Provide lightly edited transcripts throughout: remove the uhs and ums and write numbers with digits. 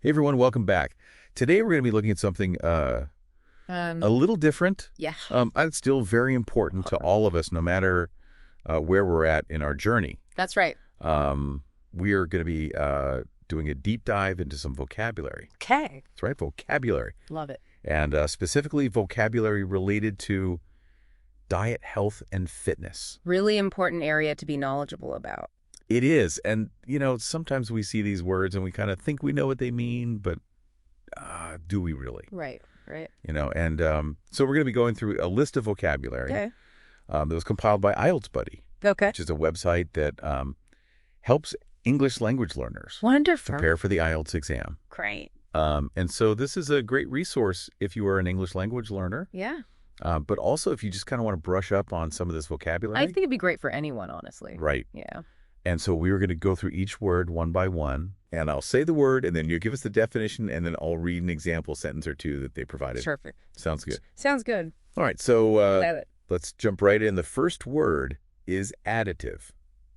Hey everyone, welcome back. Today we're going to be looking at something a Um, little different. yeah, It's still very important to all of us, no matter where we're at in our journey. that's right. We are going to be doing a deep dive into some vocabulary. Okay. That's right, vocabulary. Love it. And specifically vocabulary related to diet, health, and fitness. Really important area to be knowledgeable about. It is. And, sometimes we see these words and we kind of think we know what they mean, but do we really? Right, right. And so we're going to be going through a list of vocabulary Okay. that was compiled by IELTS Buddy, Okay. which is a website that helps English language learners Wonderful. prepare for the IELTS exam. Great. And so this is a great resource if you are an English language learner, Yeah. but also if you just kind of want to brush up on some of this I vocabulary. think it'd be great for anyone, honestly. Right. Yeah. And so we were going to go through each word one by one, and I'll say the word, and then you give us the definition, and then I'll read an example sentence or two that they provided. Perfect. Sounds good. Sounds good. All right, so Love it. let's jump right in. The first word is additive.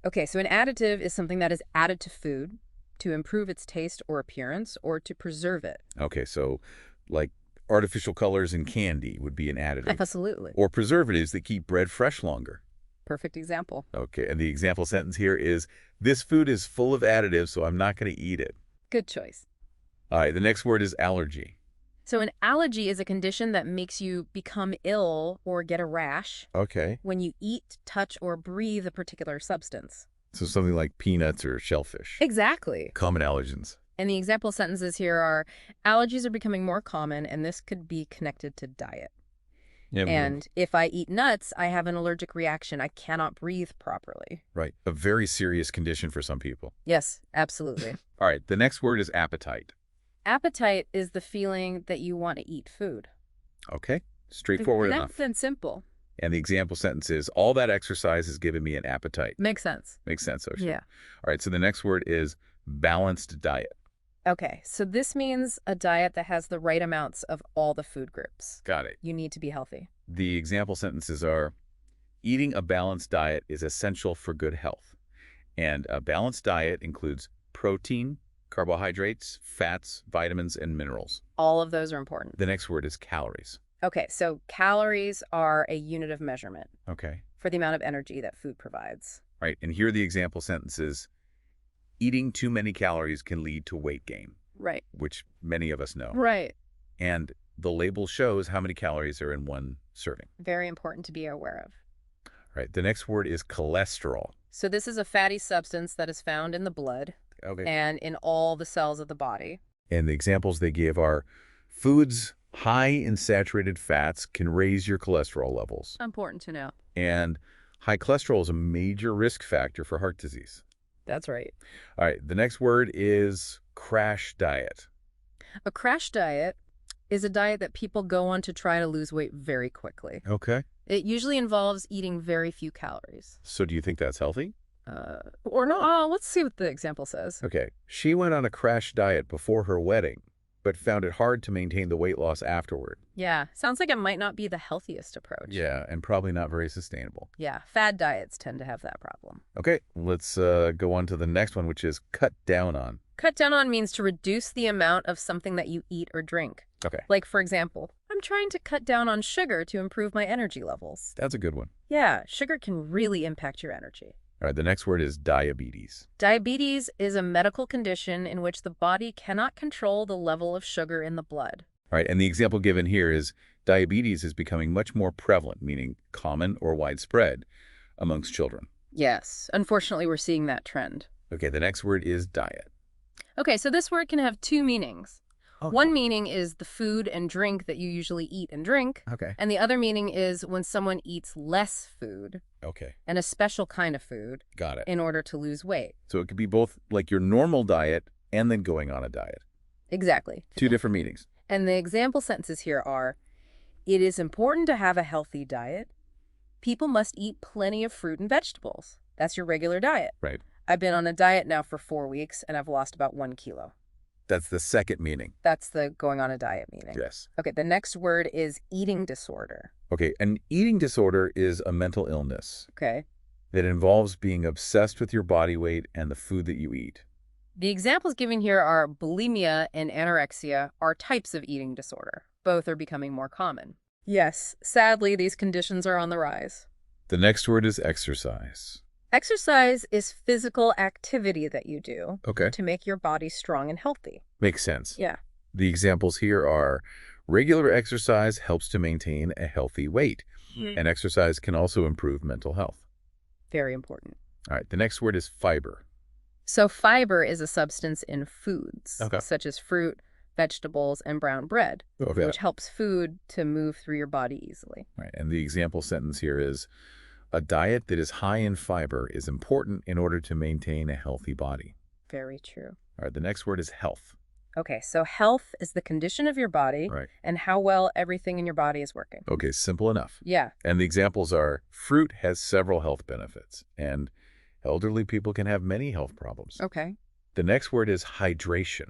Okay, so an additive is something that is added to food to improve its taste or appearance or to preserve it. Okay, so like artificial colors in candy would be an additive. Absolutely. Or preservatives that keep bread fresh longer. Perfect example. Okay, and the example sentence here is, this food is full of additives, so I'm not going to eat it. Good choice. All right, the next word is allergy. So an allergy is a condition that makes you become ill or get a rash Okay, when you eat, touch, or breathe a particular substance. so something like peanuts or shellfish. Exactly. Common allergens. And the example sentences here are, allergies are becoming more common, and this could be connected to diet. Yeah, And if I eat nuts, I have an allergic reaction. I cannot breathe properly. right. A very serious condition for some people. Yes, absolutely. All right, the next word is appetite. Appetite is the feeling that you want to eat food. Okay, straightforward enough. That's simple. And the example sentence is, all that exercise has given me an appetite. Makes sense. Makes sense, Ocean. Yeah. All right, so the next word is balanced diet. Okay, so this means a diet that has the right amounts of all the food groups. Got it. You need to be healthy. The example sentences are, eating a balanced diet is essential for good health. And a balanced diet includes protein, carbohydrates, fats, vitamins, and minerals. All of those are important. The next word is calories. Okay, so calories are a unit of measurement Okay. for the amount of energy that food provides. Right, and here are the example sentences. Eating too many calories can lead to weight gain, Right. which many of us know. Right. And the label shows how many calories are in one serving. Very important to be aware of. Right, the next word is cholesterol. So this is a fatty substance that is found in the blood Okay. and in all the cells of the body. And the examples they give are, foods high in saturated fats can raise your cholesterol levels. Important to know. And high cholesterol is a major risk factor for heart disease. That's right. All right, the next word is crash diet. A crash diet is a diet that people go on to try to lose weight very quickly. Okay. It usually involves eating very few calories. So do you think that's healthy? Or not. Oh, let's see what the example says. Okay. She went on a crash diet before her wedding, but found it hard to maintain the weight loss afterward. Yeah, sounds like it might not be the healthiest approach. Yeah, and probably not very sustainable. Yeah, fad diets tend to have that problem. Okay, let's go on to the next one, which is cut down on. Cut down on means to reduce the amount of something that you eat or drink. Okay, Like, for example, I'm trying to cut down on sugar to improve my energy levels. that's a good one. Yeah, sugar can really impact your energy. All right, the next word is diabetes. Diabetes is a medical condition in which the body cannot control the level of sugar in the blood. All right, and the example given here is diabetes is becoming much more prevalent, meaning common or widespread amongst children. Yes, unfortunately, we're seeing that trend. Okay, the next word is diet. Okay, so this word can have two meanings. Okay. One meaning is the food and drink that you usually eat and drink, Okay. and the other meaning is when someone eats less food Okay, and a special kind of food got it. in order to lose weight. So it could be both like your normal diet and then going on a diet. Exactly. Two different meanings. And the example sentences here are, it is important to have a healthy diet. People must eat plenty of fruit and vegetables. That's your regular diet. Right. I've been on a diet now for 4 weeks, and I've lost about 1 kilo. That's the second meaning. That's the going on a diet meaning. Yes. Okay, the next word is eating disorder. Okay, an eating disorder is a mental illness Okay. that involves being obsessed with your body weight and the food that you eat. The examples given here are bulimia and anorexia are types of eating disorder. Both are becoming more common. Yes, sadly, these conditions are on the rise. The next word is exercise. Exercise is physical activity that you do Okay. to make your body strong and healthy. Makes sense. Yeah, The examples here are regular exercise helps to maintain a healthy weight, and exercise can also improve mental health. very important. All right, the next word is fiber. So fiber is a substance in foods, Okay. such as fruit, vegetables, and brown bread, Okay. which helps food to move through your body easily. Right, and the example sentence here is, a diet that is high in fiber is important in order to maintain a healthy body. Very true. All right, the next word is health. Okay, so health is the condition of your body Right. and how well everything in your body is working. Okay, simple enough. Yeah, And the examples are, fruit has several health benefits, and elderly people can have many health problems. okay. The next word is hydration.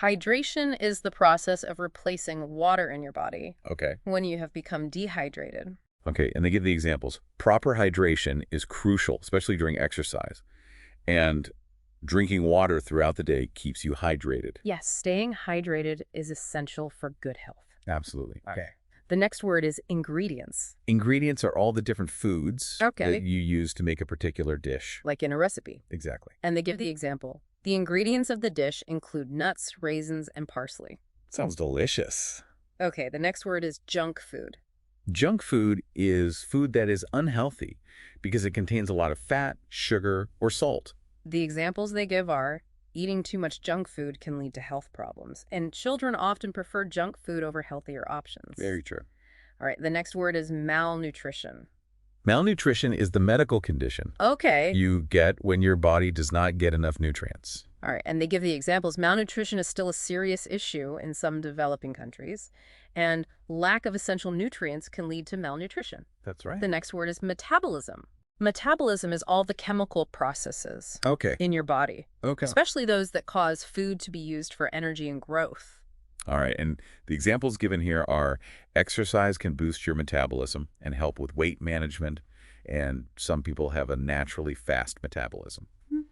Hydration is the process of replacing water in your body Okay. when you have become dehydrated. Okay, and they give the examples. Proper hydration is crucial, especially during exercise. And drinking water throughout the day keeps you hydrated. Yes, staying hydrated is essential for good health. Absolutely. Okay. The next word is ingredients, Ingredients are all the different foods Okay. that you use to make a particular dish. like in a recipe. Exactly. And they give the example. The ingredients of the dish include nuts, raisins, and parsley. Sounds delicious. Okay, the next word is junk food. Junk food is food that is unhealthy because it contains a lot of fat, sugar, or salt. The examples they give are eating too much junk food can lead to health problems, and children often prefer junk food over healthier options. Very true. All right, the next word is malnutrition. Malnutrition is the medical condition Okay. you get when your body does not get enough nutrients. All right, and they give the examples. Malnutrition is still a serious issue in some developing countries, and lack of essential nutrients can lead to malnutrition. That's right. The next word is metabolism. Metabolism is all the chemical processes Okay. in your body, Okay. especially those that cause food to be used for energy and growth. All right. And the examples given here are exercise can boost your metabolism and help with weight management. And some people have a naturally fast metabolism.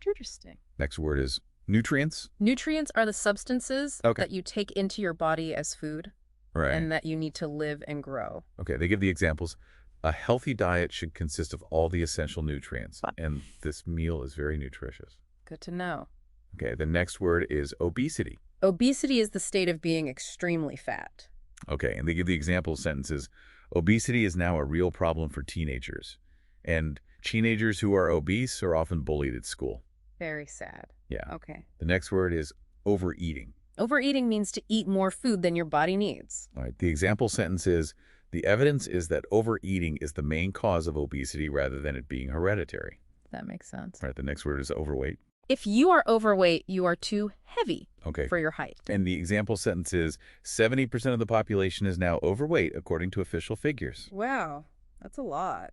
Interesting. Next word is nutrients. Nutrients are the substances Okay. that you take into your body as food Right. and that you need to live and grow. Okay. They give the examples. A healthy diet should consist of all the essential nutrients. And this meal is very nutritious. Good to know. Okay. The next word is obesity. Obesity is the state of being extremely fat. Okay, and they give the example sentences. Obesity is now a real problem for teenagers. And teenagers who are obese are often bullied at school. Very sad. Yeah. Okay. The next word is overeating. Overeating means to eat more food than your body needs. All right, the example sentence is, the evidence is that overeating is the main cause of obesity rather than it being hereditary. That makes sense. All right, the next word is overweight. If you are overweight, you are too heavy Okay. for your height. And the example sentence is, 70% of the population is now overweight according to official figures. Wow, that's a lot.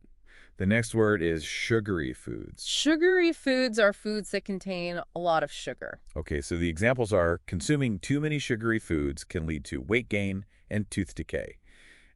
The next word is sugary foods. Sugary foods are foods that contain a lot of sugar. Okay, so the examples are consuming too many sugary foods can lead to weight gain and tooth decay.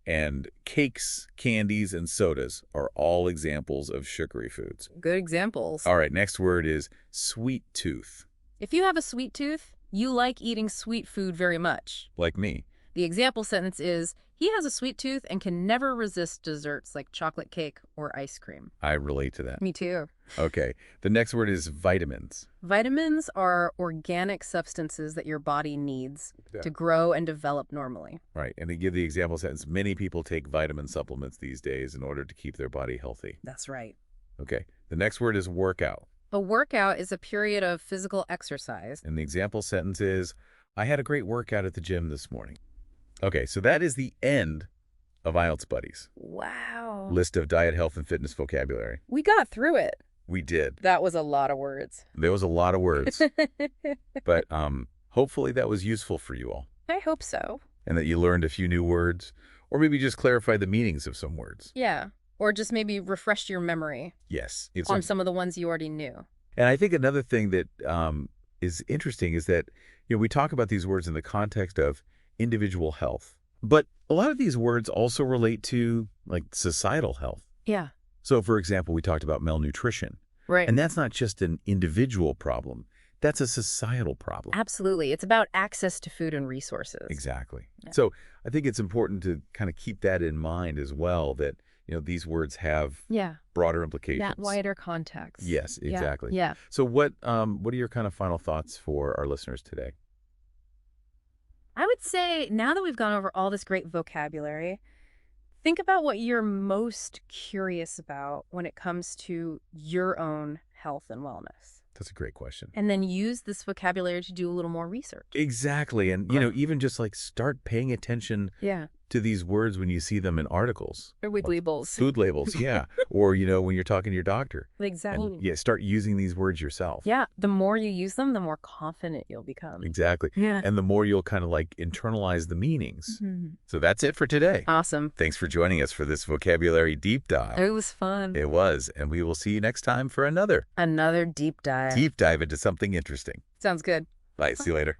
And cakes, candies, and sodas are all examples of sugary foods. Good examples. All right, next word is sweet tooth, If you have a sweet tooth, you like eating sweet food very much. like me. The example sentence is, he has a sweet tooth and can never resist desserts like chocolate cake or ice cream. I relate to that. Me too. Okay, the next word is vitamins. Vitamins are organic substances that your body needs Yeah. to grow and develop normally. Right, and they give the example sentence, many people take vitamin supplements these days in order to keep their body healthy. That's right. Okay, the next word is workout. A workout is a period of physical exercise. And the example sentence is, I had a great workout at the gym this morning. Okay, so that is the end of IELTS Buddies. Wow. List of diet, health, and fitness vocabulary. We got through it. We did. That was a lot of words. There was a lot of words, but hopefully that was useful for you all, I hope so. and that you learned a few new words, or maybe just clarified the meanings of some words. Yeah. Or just maybe refresh your memory Yes. on some of the ones you already knew. And I think another thing that is interesting is that, we talk about these words in the context of individual health, but a lot of these words also relate to like societal health. Yeah. So for example, we talked about malnutrition, Right. and that's not just an individual problem. that's a societal problem. Absolutely. It's about access to food and resources. Exactly. Yeah. So I think it's important to kind of keep that in mind as well, that, these words have Yeah. broader implications. That wider context. Yes, exactly. Yeah. So what are your kind of final thoughts for our listeners today? I would say now that we've gone over all this great vocabulary, think about what you're most curious about when it comes to your own health and wellness. That's a great question. And then use this vocabulary to do a little more research. Exactly. And, even just like start paying attention Yeah. to these words when you see them in articles. Or with labels. Food labels, yeah. Or, when you're talking to your doctor. Exactly. And, start using these words yourself. Yeah. The more you use them, the more confident you'll become. Exactly. Yeah. And the more you'll kind of like internalize the meanings. Mhm. So that's it for today. Awesome. Thanks for joining us for this vocabulary deep dive. It was fun. It was. And we will see you next time for another Another deep dive. deep dive into something interesting. Sounds good. Bye. See you later.